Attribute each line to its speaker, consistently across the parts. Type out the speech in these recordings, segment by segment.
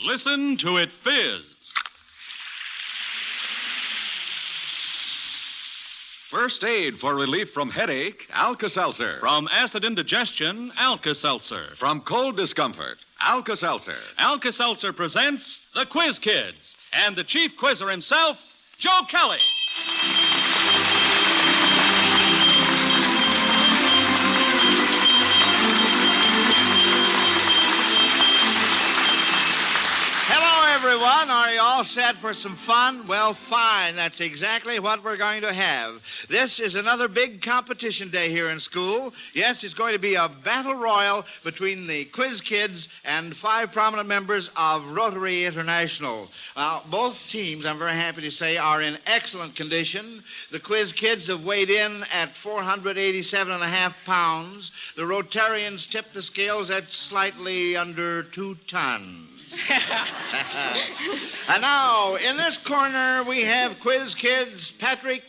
Speaker 1: Listen to it fizz. First aid for relief from headache, Alka-Seltzer.
Speaker 2: From acid indigestion, Alka-Seltzer.
Speaker 1: From cold discomfort, Alka-Seltzer.
Speaker 2: Alka-Seltzer presents the Quiz Kids and the chief quizzer himself, Joe Kelly.
Speaker 3: Everyone, are you all set for some fun? Well, fine. That's exactly what we're going to have. This is another big competition day here in school. Yes, it's going to be a battle royal between the Quiz Kids and 5 prominent members of Rotary International. Both teams, I'm very happy to say, are in excellent condition. The Quiz Kids have weighed in at 487.5 pounds. The Rotarians tipped the scales at slightly under 2 tons. And now, in this corner, we have Quiz Kids. Patrick.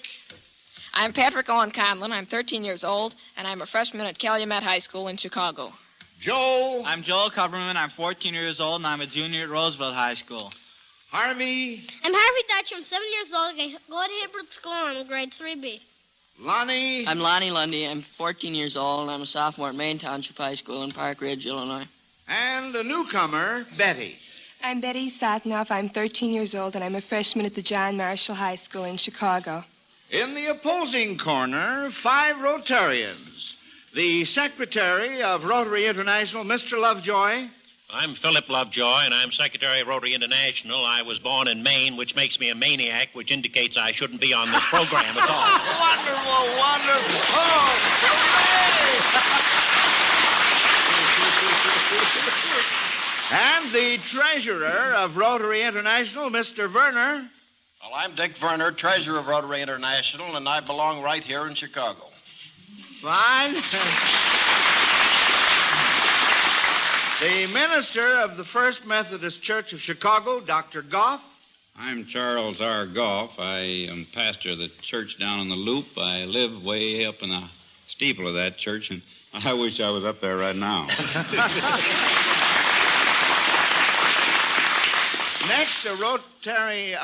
Speaker 4: I'm Patrick Owen Conlon. I'm 13 years old, and I'm a freshman at Calumet High School in Chicago.
Speaker 3: Joe.
Speaker 5: I'm Joel Coverman. I'm 14 years old, and I'm a junior at Roosevelt High School.
Speaker 3: Harvey.
Speaker 6: I'm Harvey Dutch. I'm 7 years old. I go to Hibbert School. I'm in grade 3B.
Speaker 3: Lonnie.
Speaker 7: I'm Lonnie Lundy. I'm 14 years old, and I'm a sophomore at Maine Township High School in Park Ridge, Illinois.
Speaker 3: And a newcomer, Betty.
Speaker 8: I'm Betty Satnoff. I'm 13 years old, and I'm a freshman at the John Marshall High School in Chicago.
Speaker 3: In the opposing corner, 5 Rotarians. The secretary of Rotary International, Mr. Lovejoy.
Speaker 9: I'm Philip Lovejoy, and I'm secretary of Rotary International. I was born in Maine, which makes me a maniac, which indicates I shouldn't be on this program at all.
Speaker 3: Wonderful, wonderful. Oh, hooray! And the treasurer of Rotary International, Mr. Werner.
Speaker 10: Well, I'm Dick Werner, treasurer of Rotary International, and I belong right here in Chicago.
Speaker 3: Fine. The minister of the First Methodist Church of Chicago, Dr. Goff.
Speaker 11: I'm Charles R. Goff. I am pastor of the church down on the Loop. I live way up in the steeple of that church, and I wish I was up there right now.
Speaker 3: Next, a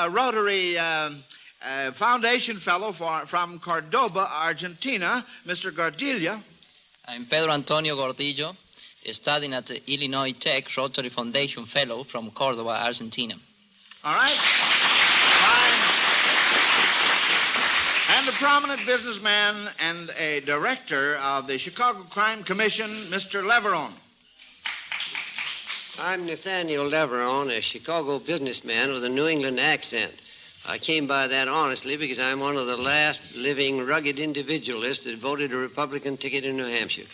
Speaker 3: Rotary Foundation fellow from Cordoba, Argentina, Mr. Gordillo.
Speaker 12: I'm Pedro Antonio Gordillo, studying at the Illinois Tech Rotary Foundation fellow from Cordoba, Argentina.
Speaker 3: All right. Fine. And a prominent businessman and a director of the Chicago Crime Commission, Mr. Leveron.
Speaker 13: I'm Nathaniel Leveron, a Chicago businessman with a New England accent. I came by that honestly because I'm one of the last living rugged individualists that voted a Republican ticket in New Hampshire.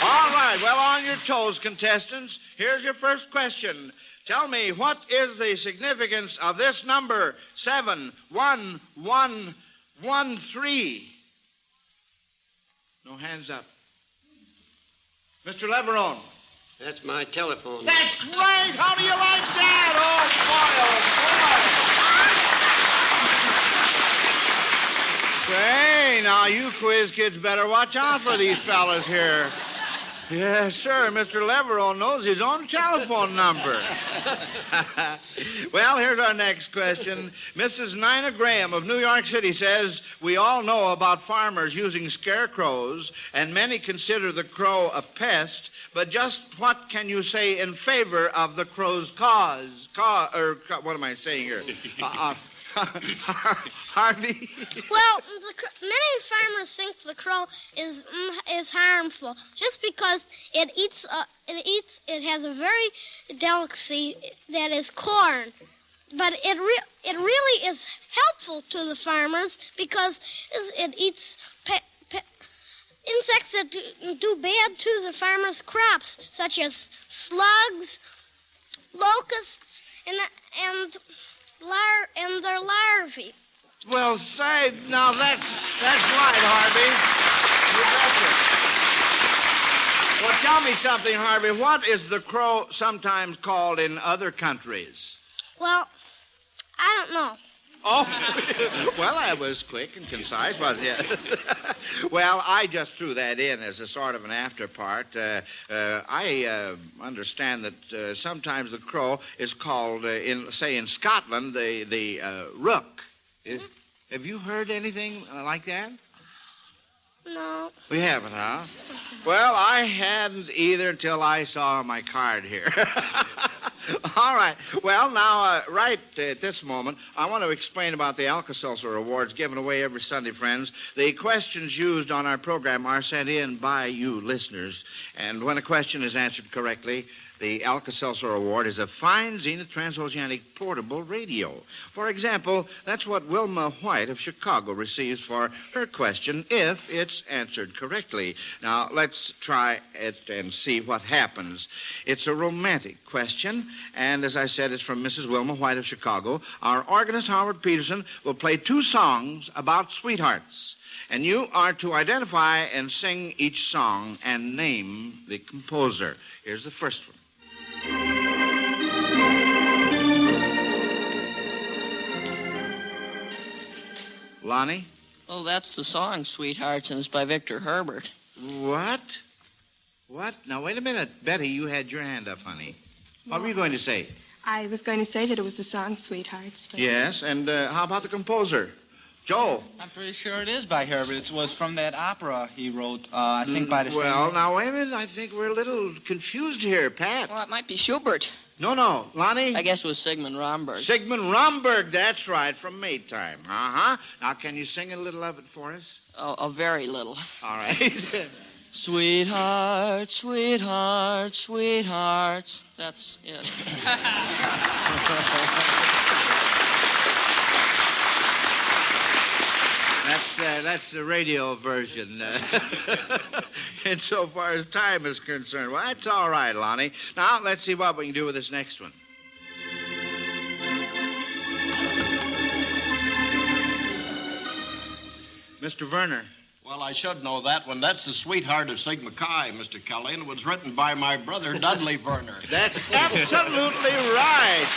Speaker 3: All right, well, on your toes, contestants. Here's your first question. Tell me, what is the significance of this number, 71113? No hands up. Mr. Leveron.
Speaker 13: That's my telephone.
Speaker 3: That's right. How do you like that? Oh, boy, oh, boy. Say, now you quiz kids better watch out for these fellas here. Yes, sir. Mr. Leveron knows his own telephone number. Well, here's our next question. Mrs. Nina Graham of New York City says, we all know about farmers using scarecrows, and many consider the crow a pest, but just what can you say in favor of the crow's cause? What am I saying here? Harvey?
Speaker 6: Well, many farmers think the crow is harmful just because it has a very delicacy that is corn. But it really is helpful to the farmers because it eats insects that do bad to the farmers' crops, such as slugs, locusts, and their larvae.
Speaker 3: Well, say, now that's right, Harvey. You betcha. Well, tell me something, Harvey. What is the crow sometimes called in other countries?
Speaker 6: Well, I don't know.
Speaker 3: Oh, well, I was quick and concise, wasn't I? Well, I just threw that in as a sort of an after part. I understand that sometimes the crow is called, in Scotland, the rook. Have you heard anything like that?
Speaker 6: No.
Speaker 3: We haven't, huh? Well, I hadn't either until I saw my card here. All right. Well, now, right at this moment, I want to explain about the Alka-Seltzer Awards given away every Sunday, friends. The questions used on our program are sent in by you listeners. And when a question is answered correctly, the Alka-Seltzer Award is a fine Zenith transoceanic portable radio. For example, that's what Wilma White of Chicago receives for her question if it's answered correctly. Now, let's try it and see what happens. It's a romantic question, and as I said, it's from Mrs. Wilma White of Chicago. Our organist, Howard Peterson, will play 2 songs about sweethearts. And you are to identify and sing each song and name the composer. Here's the first one. Lonnie?
Speaker 7: Oh, that's the song, Sweethearts, and it's by Victor Herbert.
Speaker 3: What? Now, wait a minute. Betty, you had your hand up, honey. What were you going to say?
Speaker 8: I was going to say that it was the song Sweethearts. But...
Speaker 3: Yes, and how about the composer? Joel?
Speaker 5: I'm pretty sure it is by Herbert. It was from that opera he wrote, I think, by the same...
Speaker 3: Well, now, wait a minute. I think we're a little confused here, Pat.
Speaker 4: Well, it might be Schubert.
Speaker 3: No. Lonnie?
Speaker 7: I guess it was Sigmund Romberg.
Speaker 3: Sigmund Romberg, that's right, from Maytime. Uh-huh. Now, can you sing a little of it for us?
Speaker 7: Oh, a very little.
Speaker 3: All right.
Speaker 7: Sweethearts, sweethearts, sweethearts. That's it.
Speaker 3: That's the radio version, insofar as time is concerned. Well, that's all right, Lonnie. Now, let's see what we can do with this next one. Mr. Werner.
Speaker 10: Well, I should know that one. That's the Sweetheart of Sigma Chi, Mr. Kelly, and it was written by my brother, Dudley Werner.
Speaker 3: That's absolutely right.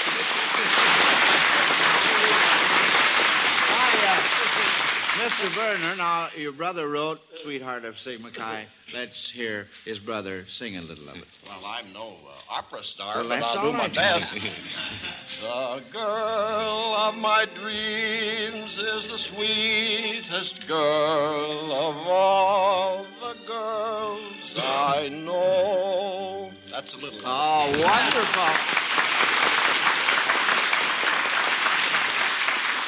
Speaker 3: Mr. Werner, now, your brother wrote Sweetheart of Sigma Chi. Let's hear his brother sing a little of it.
Speaker 10: Well, I'm no opera star,
Speaker 3: Well,
Speaker 10: but
Speaker 3: that's
Speaker 10: I'll
Speaker 3: all
Speaker 10: do my
Speaker 3: right.
Speaker 10: best. The girl of my dreams is the sweetest girl of all the girls I know. That's a little...
Speaker 3: Oh, wonderful.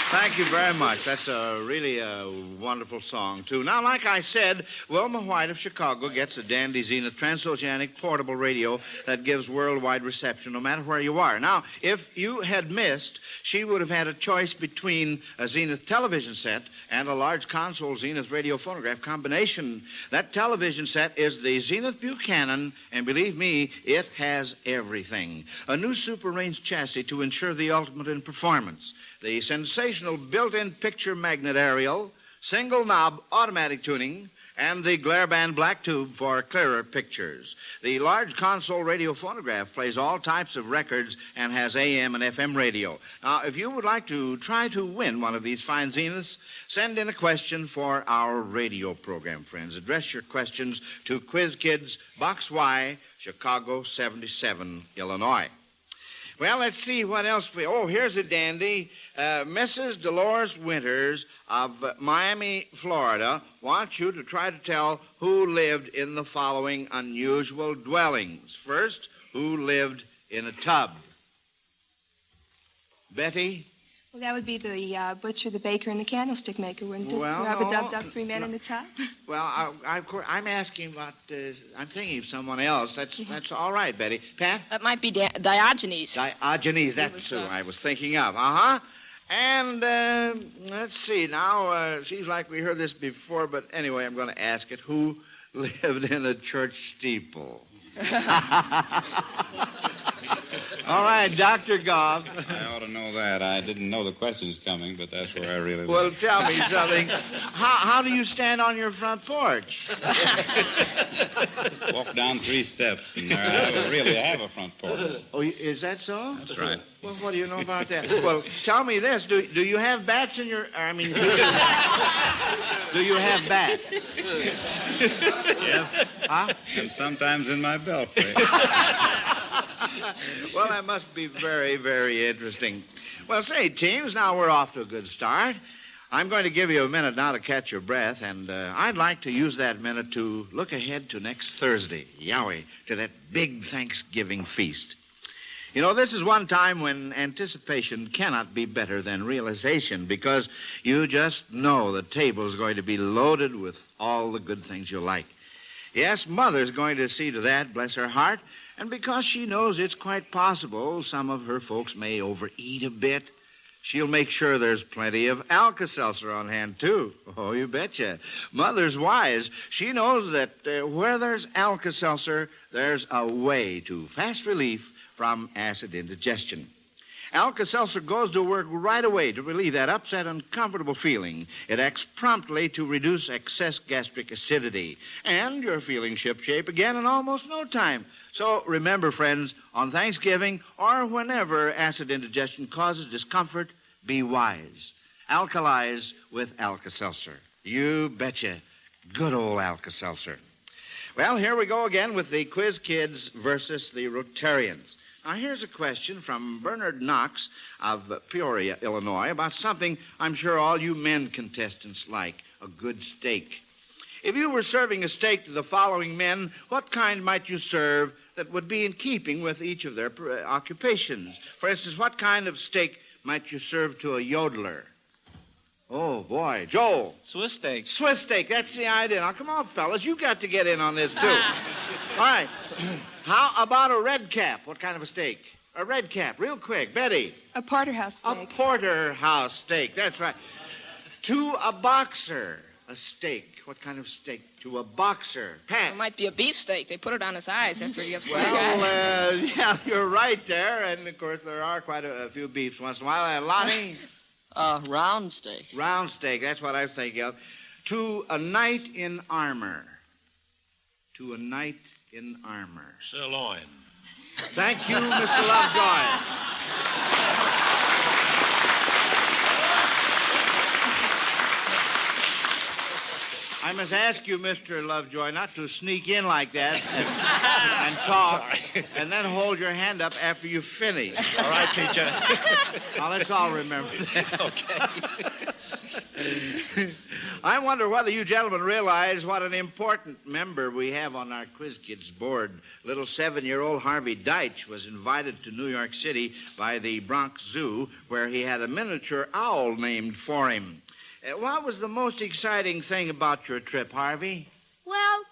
Speaker 3: Thank you very much. That's really a wonderful song, too. Now, like I said, Wilma White of Chicago gets a dandy Zenith transoceanic portable radio that gives worldwide reception no matter where you are. Now, if you had missed, she would have had a choice between a Zenith television set and a large console Zenith radio phonograph combination. That television set is the Zenith Buchanan, and believe me, it has everything. A new super range chassis to ensure the ultimate in performance. The sensational built-in picture magnet aerial, single knob automatic tuning, and the glare band black tube for clearer pictures. The large console radio phonograph plays all types of records and has AM and FM radio. Now, if you would like to try to win one of these fine Zeniths, send in a question for our radio program, friends. Address your questions to Quiz Kids, Box Y, Chicago 77, Illinois. Well, let's see what else we... Oh, here's a dandy. Mrs. Dolores Winters of Miami, Florida, wants you to try to tell who lived in the following unusual dwellings. First, who lived in a tub? Betty?
Speaker 8: Well, that would be the butcher, the baker, and the candlestick maker, wouldn't it?
Speaker 3: Well,
Speaker 8: Rub a
Speaker 3: no.
Speaker 8: dub-dub, 3 men in the tub?
Speaker 3: Well, of course, I'm asking about... I'm thinking of someone else. That's all right, Betty. Pat?
Speaker 4: That might be Diogenes.
Speaker 3: Diogenes, that's who I was thinking of. Uh-huh. And, let's see. Now, seems like we heard this before, but anyway, I'm going to ask it. Who lived in a church steeple? All right, Dr. Goff.
Speaker 11: I ought to know that. I didn't know the question's coming, but that's where I really...
Speaker 3: Well, tell me something. How do you stand on your front porch?
Speaker 11: Well, Walk down 3 steps, and there I have a front porch.
Speaker 3: Oh, is that so?
Speaker 11: That's right.
Speaker 3: Well, what do you know about that? Well, tell me this. Do you have bats in your... I mean, do you have bats?
Speaker 11: Yes.
Speaker 3: Huh?
Speaker 11: And sometimes in my belfry.
Speaker 3: Well, that must be very, very interesting. Well, say, teams, now we're off to a good start. I'm going to give you a minute now to catch your breath, and I'd like to use that minute to look ahead to next Thursday, Yowie, to that big Thanksgiving feast. You know, this is one time when anticipation cannot be better than realization, because you just know the table's going to be loaded with all the good things you like. Yes, Mother's going to see to that, bless her heart, and because she knows it's quite possible some of her folks may overeat a bit, she'll make sure there's plenty of Alka-Seltzer on hand, too. Oh, you betcha. Mother's wise. She knows that where there's Alka-Seltzer, there's a way to fast relief from acid indigestion. Alka-Seltzer goes to work right away to relieve that upset, uncomfortable feeling. It acts promptly to reduce excess gastric acidity. And you're feeling shipshape again in almost no time. So remember, friends, on Thanksgiving or whenever acid indigestion causes discomfort, be wise. Alkalize with Alka-Seltzer. You betcha. Good old Alka-Seltzer. Well, here we go again with the Quiz Kids versus the Rotarians. Now, here's a question from Bernard Knox of Peoria, Illinois, about something I'm sure all you men contestants like, a good steak. If you were serving a steak to the following men, what kind might you serve that would be in keeping with each of their occupations? For instance, what kind of steak might you serve to a yodeler? Oh, boy. Joel.
Speaker 5: Swiss steak.
Speaker 3: Swiss steak. That's the idea. Now, come on, fellas. You got to get in on this, too. All right. How about a red cap? What kind of a steak? A red cap. Real quick. Betty.
Speaker 8: A porterhouse steak.
Speaker 3: A porterhouse steak. That's right. To a boxer. A steak. What kind of steak? To a boxer. Pat.
Speaker 4: It might be a beefsteak. They put it on his eyes after he gets
Speaker 3: Well, yeah, you're right there. And, of course, there are quite a few beefs once in a while. Lonnie?
Speaker 7: Round steak.
Speaker 3: Round steak. That's what I was thinking of. To a knight in armor. To a knight in armor.
Speaker 9: Sirloin.
Speaker 3: Thank you, Mr. Lovejoy. I must ask you, Mr. Lovejoy, not to sneak in like that and talk, and then hold your hand up after you finish.
Speaker 9: All right, teacher.
Speaker 3: Now, let's all remember that.
Speaker 9: Okay.
Speaker 3: I wonder whether you gentlemen realize what an important member we have on our Quiz Kids board. Little 7-year-old Harvey Deitch was invited to New York City by the Bronx Zoo, where he had a miniature owl named for him. What was the most exciting thing about your trip, Harvey?
Speaker 6: Well,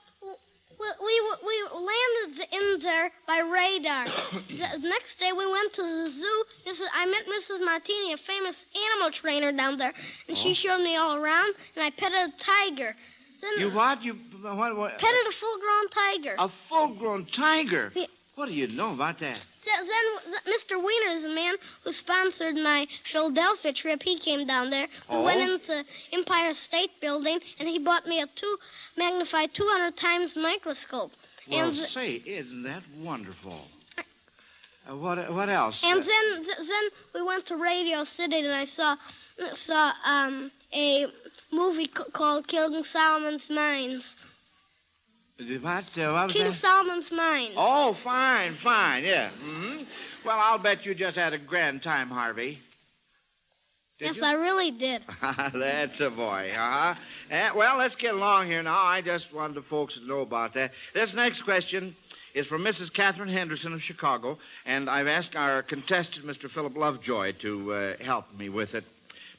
Speaker 6: we landed in there by radar. The next day we went to the zoo. I met Mrs. Martini, a famous animal trainer down there, and she showed me all around, and I petted a tiger. Then
Speaker 3: you what? What?
Speaker 6: Petted a full-grown tiger.
Speaker 3: A full-grown tiger?
Speaker 6: Yeah.
Speaker 3: What do you know about that?
Speaker 6: Then Mr. Wiener is the man who sponsored my Philadelphia trip. He came down there. We went into Empire State Building, and he bought me a magnified 200 times microscope.
Speaker 3: Well, say, isn't that wonderful? What else?
Speaker 6: And then we went to Radio City, and I saw a movie called King Solomon's Mines.
Speaker 3: What was
Speaker 6: King
Speaker 3: that?
Speaker 6: Solomon's Mines.
Speaker 3: Oh, fine, yeah. Mm-hmm. Well, I'll bet you just had a grand time, Harvey.
Speaker 6: Yes, I really did.
Speaker 3: That's a boy, well, let's get along here now. I just wanted the folks to know about that. This next question is from Mrs. Catherine Henderson of Chicago, and I've asked our contestant, Mr. Philip Lovejoy, to help me with it.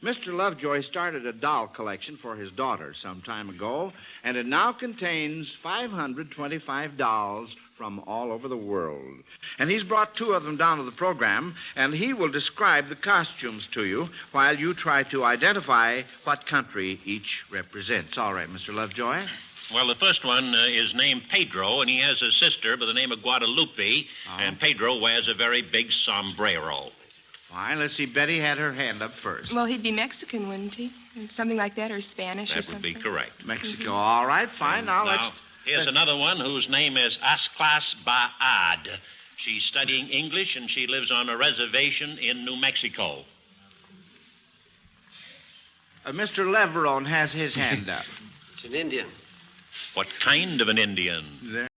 Speaker 3: Mr. Lovejoy started a doll collection for his daughter some time ago, and it now contains 525 dolls from all over the world. And he's brought 2 of them down to the program, and he will describe the costumes to you while you try to identify what country each represents. All right, Mr. Lovejoy?
Speaker 9: Well, the first one is named Pedro, and he has a sister by the name of Guadalupe, and Pedro wears a very big sombrero.
Speaker 3: Fine. Let's see. Betty had her hand up first.
Speaker 8: Well, he'd be Mexican, wouldn't he? Something like that, or Spanish or something.
Speaker 9: That would be correct.
Speaker 3: Mexico. Mm-hmm. All right, fine. Now
Speaker 9: Here's another one whose name is Asklas Baad. She's studying English, and she lives on a reservation in New Mexico.
Speaker 3: Mr. Leveron has his hand up.
Speaker 13: It's an Indian.
Speaker 9: What kind of an Indian?
Speaker 3: There.